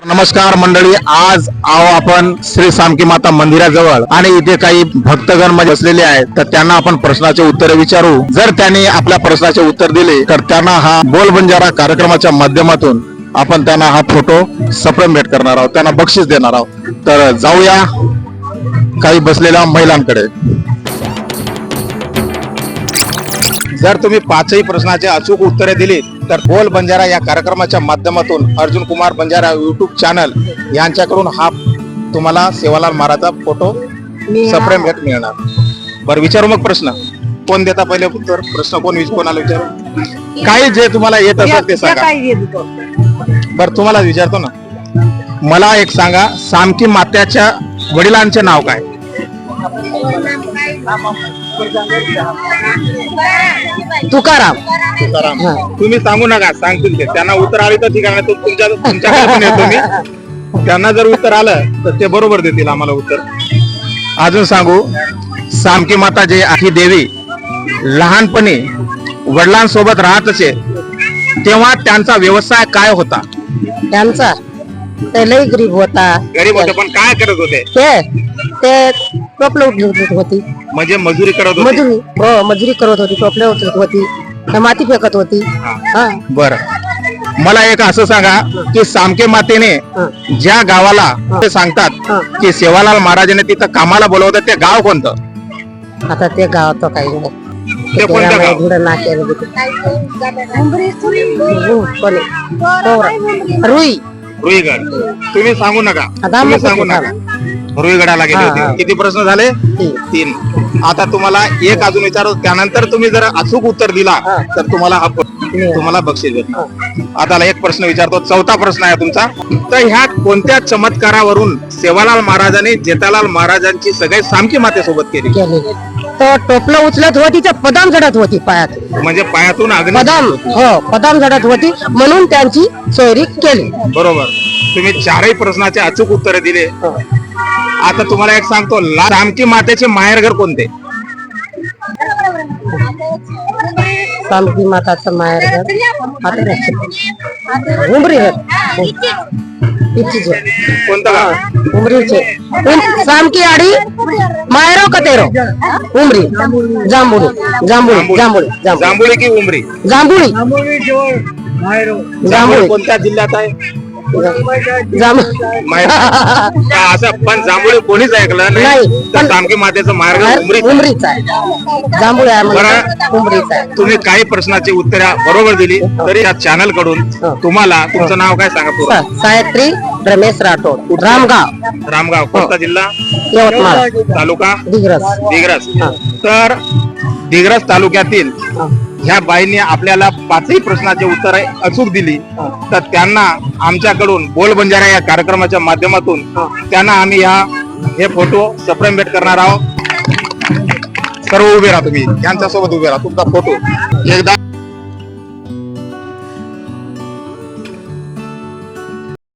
नमस्कार मंडळी, आज आहो आपण श्री सामकी माता मंदिराजवळ आणि इथे काही भक्तगण बसलेले आहेत. तर त्यांना आपण प्रश्नाचे उत्तर विचारू. जर त्यांनी आपल्या प्रश्नाचे उत्तर दिले तर त्यांना हा बोल बंजारा कार्यक्रमाच्या माध्यमातून आपण त्यांना हा फोटो सप्रेम भेट करणार आहोत, त्यांना बक्षीस देणार आहोत. तर जाऊया काही बसलेल्या महिलांकडे. जर तुम्ही पाचही प्रश्नाचे अचूक उत्तरे दिली तर बोल बंजारा या कार्यक्रमाच्या माध्यमातून अर्जुन कुमार बंजारा युट्यूब चॅनल यांच्याकडून हा तुम्हाला सेवालाल महाराजचा फोटो सप्रेम भेट मिळणार. बरं, विचारू मग प्रश्न. कोण देता पहिले उत्तर? प्रश्न कोणाला विचारू? काही जे तुम्हाला येत असेल ते सांगा. बरं, तुम्हाला विचारतो ना. मला एक सांगा, सामकी मात्याच्या वडिलांचे नाव काय? तुकाराम. तुम्ही सांगू नका, सांगतील ते. त्यांना उत्तर आले तर ठीक आहे, तुमच्याकडे पण येतो मी. त्यांना जर उत्तर आलं तर ते बरोबर देतील आम्हाला उत्तर. अजून सांगू, सामकी माता जी ही देवी लहानपणी वडिलांसोबत राहत असे तेव्हा त्यांचा व्यवसाय काय होता? त्यांचा ते लई गरीब होता. गरीब होते पण काय करत होते? ते टोपलं उचलत होती. म्हणजे मजुरी करत होते? मजुरी करत होती. टोपल्या उचलत होती, माती फेकत होती. बर, मला एक असं सांगा की सामके मातेने ज्या गावाला ते सांगतात की सेवालाल महाराजांनी तिथं कामाला बोलवतात, ते गाव कोणतं? आता ते गाव तो काही नाही. ते कोणतं गाव? रुई. रुईगड. तुम्ही सांगू नका, तुम्ही सांगू नका. रुईगडाला गेले होते. किती प्रश्न झाले? 3. आता तुम्हाला एक अजून विचारू, त्यानंतर तुम्ही जर अचूक उत्तर दिला तर तुम्हाला बक्षीस देतो. आता एक प्रश्न विचारतो, 4था प्रश्न आहे तुमचा. तर ह्या कोणत्या चमत्कारावरून सेवालाल महाराजांनी जेठालाल महाराजांची सगळे सामकी मातेसोबत केली? तो टोपलं उचलत होती, तर पदाम झडत होती पायात. म्हणजे पायातून पदाम झडत होती म्हणून त्यांची सोयरी केली. बरोबर. तुम्ही 4ही प्रश्नाचे अचूक उत्तरे दिले. आता तुम्हाला एक सांगतो, सामकी मातेचे माहेरघर कोणते? सामकी माताचं माहेरघर उमरीघर. कोणतं गाव? उमरीचे सामकी आडी मायरो कतेरो उमरी. जांभुळी की उमरी? जांभुळी. कोणत्या जिल्ह्यात आहे? असं पण जांभुळी कोणीच ऐकलं नाही. सामकी मातेचं मार्ग उमरीच आहे. जांभुळी उमरीच आहे. तुम्ही काही प्रश्नाची उत्तरे बरोबर दिली तरी या चॅनल कडून तुम्हाला तुमचं नाव काय सांगा? सायत्री रमेश राठोड. रामगाव. कोणता जिल्हा? यवतमाळ. तालुका? दिग्रस. तर दिग्रस तालुक्यातील ह्या बाईंनी आपल्याला 5ही प्रश्नाचे उत्तर अचूक दिली. तर त्यांना आमच्याकडून बोल बंजारा या कार्यक्रमाच्या माध्यमातून त्यांना आम्ही हे फोटो सप्रेम भेट करणार आहोत. सर्व उभे राहा, तुम्ही यांच्यासोबत उभे राहा. तुमचा फोटो एकदा